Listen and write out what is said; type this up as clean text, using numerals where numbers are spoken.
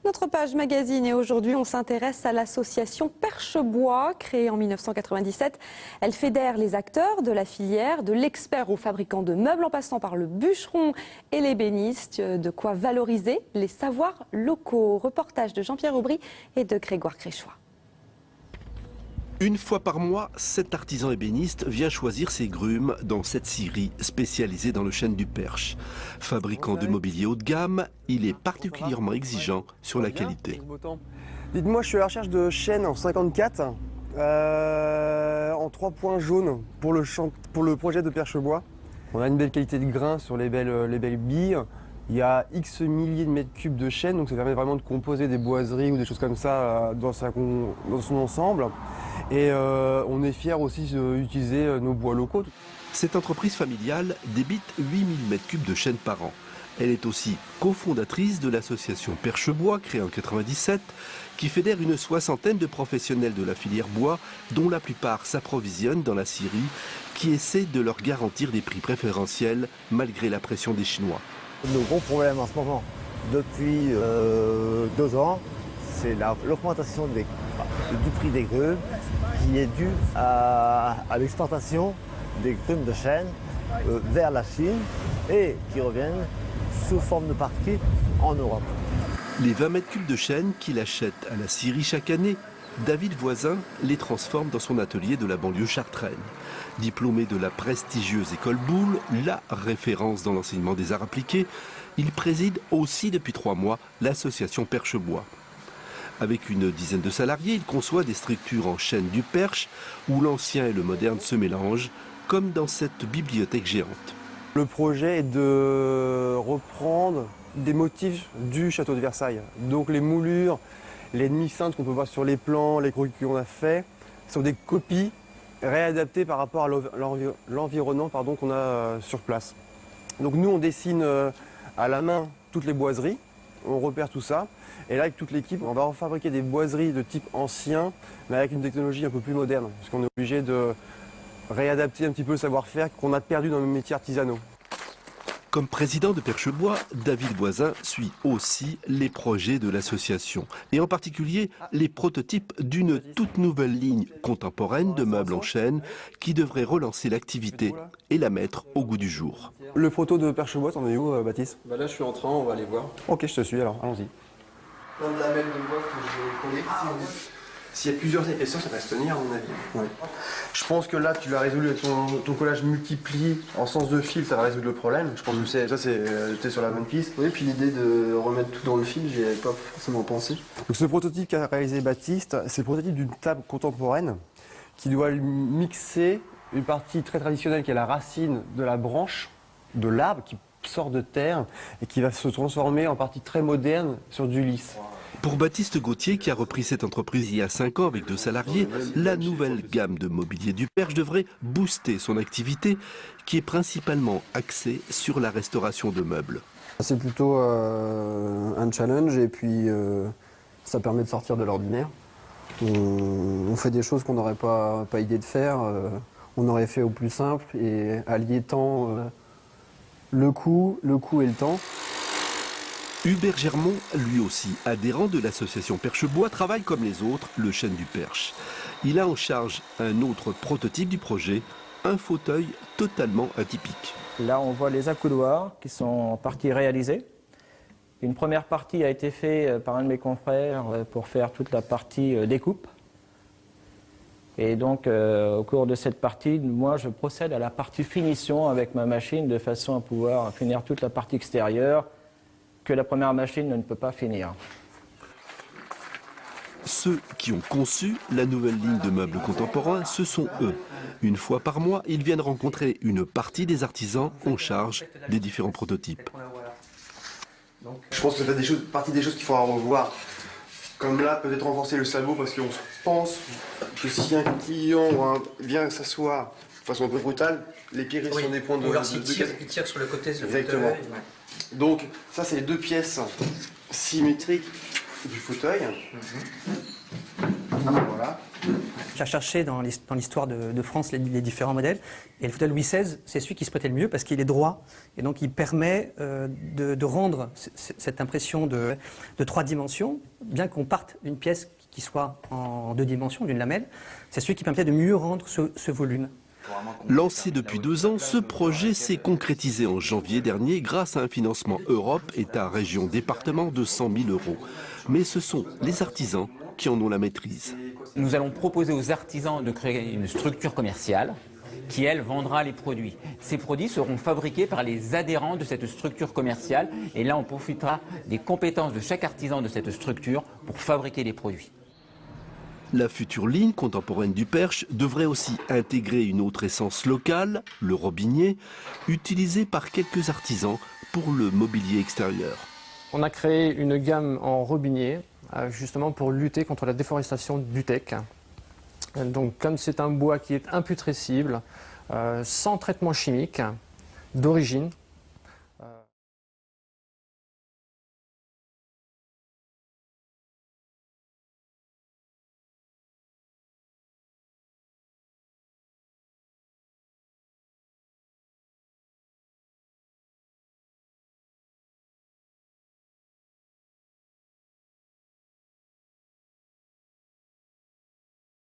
Notre page magazine et aujourd'hui on s'intéresse à l'association Perchebois, créée en 1997. Elle fédère les acteurs de la filière, de l'expert au fabricant de meubles en passant par le bûcheron et l'ébéniste, de quoi valoriser les savoirs locaux. Reportage de Jean-Pierre Aubry et de Grégoire Créchois. Une fois par mois, cet artisan ébéniste vient choisir ses grumes dans cette scierie spécialisée dans le chêne du Perche. Fabricant de mobilier haut de gamme, il est particulièrement exigeant sur la qualité. Dites-moi, je suis à la recherche de chêne en 54, en 3 points jaunes pour le projet de Perchebois. On a une belle qualité de grain sur les belles billes. Il y a X milliers de mètres cubes de chêne, donc ça permet vraiment de composer des boiseries ou des choses comme ça dans son ensemble. Et on est fiers aussi d'utiliser nos bois locaux. Cette entreprise familiale débite 8000 mètres cubes de chêne par an. Elle est aussi cofondatrice de l'association Perchebois, créée en 1997, qui fédère une soixantaine de professionnels de la filière bois, dont la plupart s'approvisionnent dans la scierie, qui essaie de leur garantir des prix préférentiels malgré la pression des Chinois. Le gros problème en ce moment, depuis 2 ans, c'est l'augmentation du prix des grumes qui est due à l'exportation des grumes de chêne vers la Chine et qui reviennent sous forme de parquet en Europe. Les 20 mètres cubes de chêne qu'il achète à la scierie chaque année, David Voisin les transforme dans son atelier de la banlieue chartraine. Diplômé de la prestigieuse école Boulle, la référence dans l'enseignement des arts appliqués, il préside aussi depuis 3 mois l'association Perchebois. Avec une dizaine de salariés, il conçoit des structures en chêne du Perche où l'ancien et le moderne se mélangent, comme dans cette bibliothèque géante. Le projet est de reprendre des motifs du château de Versailles. Donc les moulures, les demi-cintres qu'on peut voir sur les plans, les croquis qu'on a fait, sont des copies réadaptées par rapport à l'environnement qu'on a sur place. Donc nous on dessine à la main toutes les boiseries, on repère tout ça. Et là, avec toute l'équipe, on va refabriquer des boiseries de type ancien, mais avec une technologie un peu plus moderne, parce qu'on est obligé de réadapter un petit peu le savoir-faire qu'on a perdu dans nos métiers artisanaux. Comme président de Perchebois, David Voisin suit aussi les projets de l'association, et en particulier les prototypes d'une toute nouvelle ligne contemporaine de meubles en chêne qui devrait relancer l'activité et la mettre au goût du jour. Le proto de Perchebois, t'en es où, Baptiste? Là, je suis en train, on va aller voir. Ok, je te suis alors, allons-y. Dans la lamelle de bois que j'ai collée. S'il y a plusieurs épaisseurs, ça va se tenir à mon avis. Ouais. Je pense que là, tu l'as résolu avec ton collage multiplie en sens de fil, ça va résoudre le problème. Je pense que t'es sur la bonne piste. Oui, puis l'idée de remettre tout dans le fil, j'y avais pas forcément pensé. Donc ce prototype qu'a réalisé Baptiste, c'est le prototype d'une table contemporaine qui doit mixer une partie très traditionnelle qui est la racine de la branche de l'arbre qui sort de terre et qui va se transformer en partie très moderne sur du lisse. Pour Baptiste Gauthier, qui a repris cette entreprise il y a 5 ans avec 2 salariés, la nouvelle gamme de mobilier du Perche devrait booster son activité qui est principalement axée sur la restauration de meubles. C'est plutôt un challenge et puis ça permet de sortir de l'ordinaire. On fait des choses qu'on n'aurait pas idée de faire, on aurait fait au plus simple et allier tant le coût et le temps. Hubert Germont, lui aussi adhérent de l'association Perchebois, travaille comme les autres le chêne du Perche. Il a en charge un autre prototype du projet, un fauteuil totalement atypique. Là, on voit les accoudoirs qui sont en partie réalisés. Une première partie a été faite par un de mes confrères pour faire toute la partie découpe. Et donc, au cours de cette partie, moi, je procède à la partie finition avec ma machine de façon à pouvoir finir toute la partie extérieure que la première machine ne peut pas finir. Ceux qui ont conçu la nouvelle ligne de meubles contemporains, ce sont eux. Une fois par mois, ils viennent rencontrer une partie des artisans en charge des différents prototypes. Je pense que ça fait partie des choses qu'il faudra revoir. Comme là, peut-être renforcer le sabot parce qu'on pense que si un client vient s'asseoir de façon un peu brutale, les pieds restent sur des points de... Il tire sur le côté de Exactement. fauteuil. Donc ça, c'est les 2 pièces symétriques du fauteuil. Voilà. J'ai recherché dans l'histoire de France les différents modèles. Et le fauteuil Louis XVI, c'est celui qui se prêtait le mieux parce qu'il est droit. Et donc il permet de rendre cette impression de 3 dimensions, bien qu'on parte d'une pièce qui soit en 2 dimensions, d'une lamelle. C'est celui qui permet de mieux rendre ce volume. Lancé depuis 2 ans, ce projet s'est concrétisé en janvier dernier grâce à un financement Europe, État, région, département de 100 000 €. Mais ce sont les artisans qui en ont la maîtrise. Nous allons proposer aux artisans de créer une structure commerciale qui, elle, vendra les produits. Ces produits seront fabriqués par les adhérents de cette structure commerciale et là, on profitera des compétences de chaque artisan de cette structure pour fabriquer les produits. La future ligne contemporaine du Perche devrait aussi intégrer une autre essence locale, le robinier, utilisé par quelques artisans pour le mobilier extérieur. On a créé une gamme en robinier, justement pour lutter contre la déforestation du teck. Donc comme c'est un bois qui est imputrescible, sans traitement chimique, d'origine,